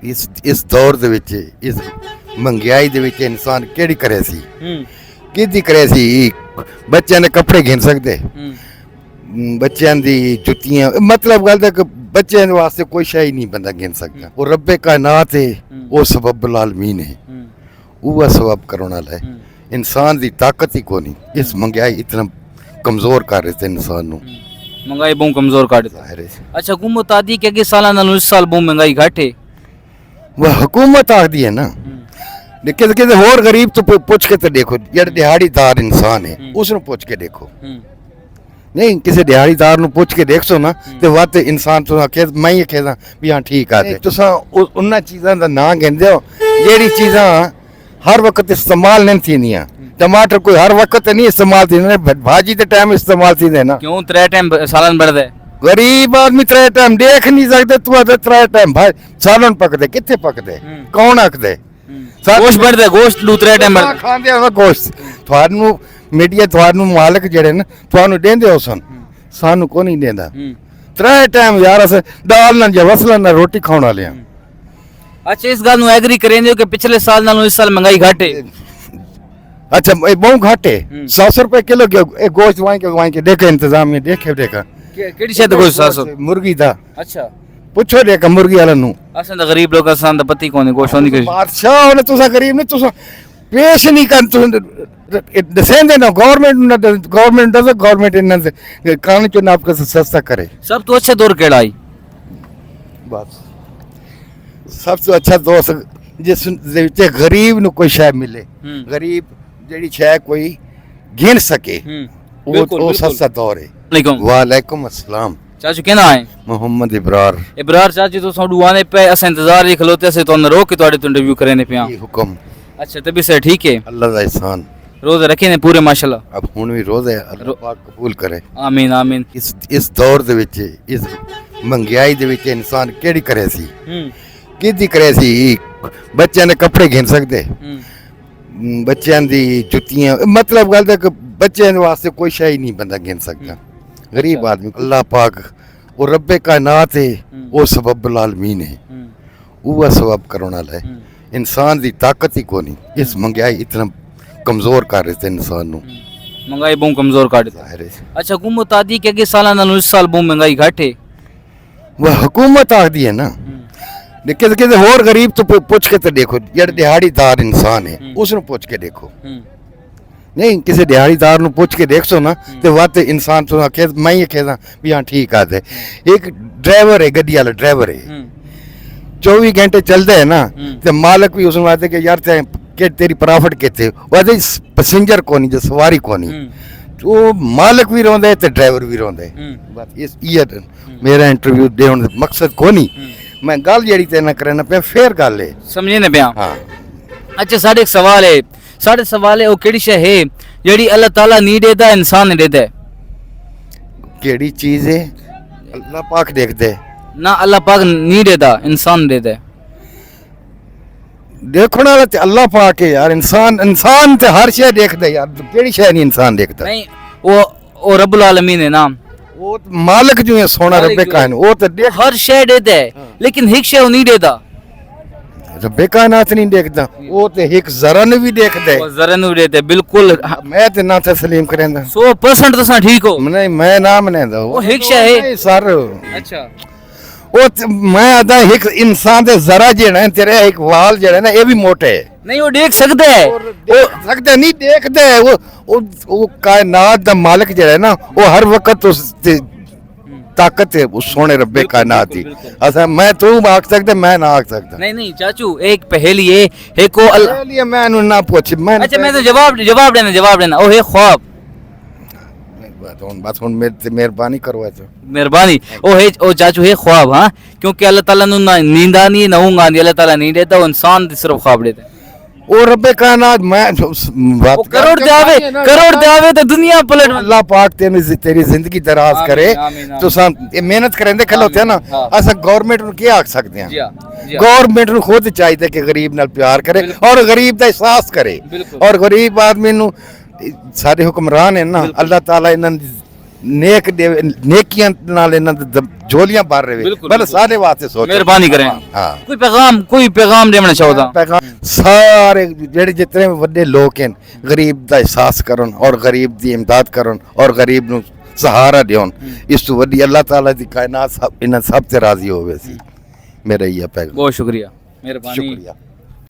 ਇਸ ਦੌਰ ਦੇ ਵਿੱਚ ਇਸ ਮਹਿੰਗਾਈ ਦੇ ਵਿੱਚ ਇਨਸਾਨ ਕਿਹੜੀ ਕਰੇ ਸੀ ਕਿਹਦੀ ਕਰੇ ਸੀ ਬੱਚਿਆਂ ਦੇ ਕੱਪੜੇ ਗਿਣ ਸਕਦੇ ਬੱਚਿਆਂ ਦੀ ਜੁੱਤੀਆਂ ਮਤਲਬ ਗੱਲ ਹੈ ਕਿ ਬੱਚਿਆਂ ਦੇ ਵਾਸਤੇ ਕੋਈ ਸ਼ੈ ਨਹੀਂ ਬੰਦਾ ਗਿਣ ਸਕਦਾ ਉਹ ਰੱਬੇ ਕਾਇਨਾਤ ਹੈ ਉਹ ਸਬਬ ਆਲਮੀਨ ਹੈ ਉਹ ਸਬਬ ਕਰਨ ਵਾਲਾ ਹੈ इंसान की ताकत ही को नहीं इस महंगाई इतना कमजोर कर रहे थे इंसान ਨੂੰ महंगाई बहुत कमजोर कर देता है अच्छा हुकूमत आदि के साल नालों इस साल बहुत महंगाई घट है वह हुकूमत आखदी है ना लेकिन किसी होर गरीब तो पूछ के तो देखो जेड़ा दिहाड़ीदार इंसान है उसनु पूछ के देखो नहीं किसी दिहाड़ीदार ਨੂੰ ਪੁੱਛ ਕੇ ਦੇਖੋ ਨਾ ਤੇ ਵਾਤ ਇਨਸਾਨ ਤੋਂ ਆਖੇ ਮੈਂ ਹੀ ਆਖਦਾ ਵੀ ਹਾਂ ਠੀਕ ਆ ਤੇ ਤੁਸੀਂ ਉਹਨਾਂ ਚੀਜ਼ਾਂ ਦਾ ਨਾਂ ਗਿਣਦੇ ਹੋ ਜਿਹੜੀ ਚੀਜ਼ਾਂ हर वक्त इस्तेमाल नहीं थी टमाटर कोई हर वक्त नहीं इस्तेमाल थी भाजी के टाइम इस्तेमाल थी ना क्यों त्रै टाइम सालन बढ़दा है गरीब आदमी त्रै टाइम देख नहीं सकते तू आदे त्रै टाइम भाई सालन पकदे किथे पकदे कौन आखदे गोश्त बढ़दा गोश्त लू त्रै टाइम खांदे हो गोश्त थानू मीडिया थानू मालिक जेड़े ना थानू देंदे हो सन सानू को नहीं देंदा त्रै टाइम यार अस दाल ना जा वसला ना रोटी खाने वाले हैं अच्छा इस गल नु एग्री करेंदे हो कि पिछले साल नालों इस साल महंगाई घट है अच्छा बहुत घट है 700 रुपए किलो गोश्त वहीं के देखे इंतजाम में देखा केड़ी शायद गोश्त 700 मुर्गी दा अच्छा पुछो देखा मुर्गी वाला नु असन दा गरीब लोग असन दा पति कोनी गोश्त होंदी कोई बादशाह ने तुसा गरीब ने तुसा पेश नहीं कर तुम दसेंदे ना गवर्नमेंट दस गवर्नमेंट इन कानून चुनाव आपको सस्ता करे सब तो अच्छा दौर केड़ा आई बस सबसे अच्छा दोस्त जिस गरीब नु कोई शय मिले गरीब जेड़ी शय कोई गिन सके वो सस्ता दौर है वालेकुम अस्सलाम चाचू केना है मोहम्मद इब्रार चाचू तो साडू आने पे अस इंतजार ही खलोते से तो रोक के तोड़े तो इंटरव्यू करने पे हुक्म अच्छा तभी से ठीक है अल्लाह दा एहसान रोजे रखे ने पूरे माशाल्लाह अब हुन भी रोजे अल्लाह पाक कबूल करे आमीन आमीन इस दौर दे विच इस महंगाई दे विच इंसान केड़ी करे सी किहदी करे सी ਬੱਚਿਆਂ ਦੇ ਕੱਪੜੇ ਗਿਣ ਸਕਦੇ ਬੱਚਿਆਂ ਦੀ ਜੁੱਤੀਆਂ मतलब ਗੱਲ ਹੈ ਕਿ ਬੱਚਿਆਂ ਦੇ ਵਾਸਤੇ ਕੋਈ ਸ਼ੈ ਹੀ ਨਹੀਂ ਬੰਦਾ ਗਿਣ ਸਕਦਾ गरीब आदमी अल्लाह पाक वो रब्बे कायनात है वो सबब आलमीन है वो सबब करने वाला है इंसान की ताकत ही को नहीं इस महंगाई इतना कमजोर कर रहे थे इंसान ਨੂੰ महंगाई बहुत कमजोर कर देता है अच्छा हुकूमत आदि के साल नालों इस साल बहुत महंगाई घट है वह हुकूमत आखदी है ना लेकिन किसी होर गरीब तो पूछ के तो देखो जेड़ा दिहाड़ीदार इंसान है उसनु पूछ के देखो नहीं किसी दिहाड़ीदार ਨੂੰ पूछ के देखो ना तो वात इंसान तो आखे मैं ही आखेदा भी हाँ ठीक आते एक ड्राइवर है गड्डी वाला ड्राइवर है 24 घंटे चलते है ना तो मालिक भी उसमें आते कि यार के तेरी प्रॉफिट कितने वादे पैसेंजर को नहीं जो सवारी को नहीं तो मालिक भी रोंदा है तो ड्राइवर भी रोंदा है बस इस ये मेरा इंटरव्यू देने का मकसद को नहीं मैं गल जेड़ी तेरे नाल करना पे फेर गल है समझे ना पिया हां अच्छा साडे एक सवाल है साडे सवाल है वो केड़ी शय है जेड़ी अल्लाह ताला नहीं देता इंसान ने देता है केड़ी चीज है अल्लाह पाक देखदे ना अल्लाह पाक नहीं देता इंसान देता है देखो ना अल्लाह पाक है यार इंसान ते हर शय देखदे यार केड़ी शय नहीं इंसान देखता नहीं वो रब्बुल आलमीन है ना वो मालिक जो है सोना रब्बे कायन वो तो देख हर शय देता है लेकिन एक शय नहीं देता रब्बे कायनात नहीं देखता वो तो एक जरा ने भी देखता है वो जरा नहीं देता बिल्कुल मैं तो ना तस्लीम करेंदा 100% तो ठीक हो नहीं मैं ना मनेंदा वो एक शय है सर अच्छा वो मैं आदा एक इंसान दे जरा जेड़ा है तेरे एक वाल जेड़ा है ना ये भी मोटे है नहीं वो देख सकते है वो सकते नहीं देखते है वो कायनात दा मालिक जेड़ा है ना वो हर वक्त उस ताकत है उस सोने रब्बे कायनात की अच्छा मैं तू आख सकता मैं ना आख सकता नहीं चाचू एक पहेली है एक को पहेली मैं ना पूछ मैं अच्छा मैं तो जवाब देना ओ है ख्वाब बस हुन मेहरबानी करवा तो मेहरबानी ओ चाचू है ख्वाब हां क्योंकि अल्लाह ताला नु नींदा नहीं ना ऊंगा नहीं अल्लाह ताला नहीं देता वो इंसान सिर्फ ख्वाब देता है ओ रब्बे कायनात मैं बात करोड़ देवे तो दुनिया पलट अल्लाह पाक तेरी जिंदगी दराज करे तो मेहनत करेंदे खलोते हैं ना अस गवर्नमेंट नु क्या आख सकते हैं गवर्नमेंट नु खुद चाहिए कि गरीब नाल प्यार करे और गरीब दा एहसास करे और गरीब आदमी नु सारे हुक्मरान है ना अल्लाह ताला इन्हां नेक नेकियां नाल इन्हां दे झोलियां भर रहे बिल्कुल, मतलब बिल्कुल। सारे वास्ते सोचो मेहरबानी करें हाँ कोई पैगाम देना चाहता पैगाम सारे जेड़े जितने वड्डे लोग हैं गरीब दा एहसास करन और गरीब दी इमदाद करन और गरीब नु सहारा देन इस तो वड्डी अल्लाह ताला दी कायनात सब इन्हां सब ते राजी होवे सी मेरा ये पैगाम बहुत शुक्रिया मेहरबानी शुक्रिया।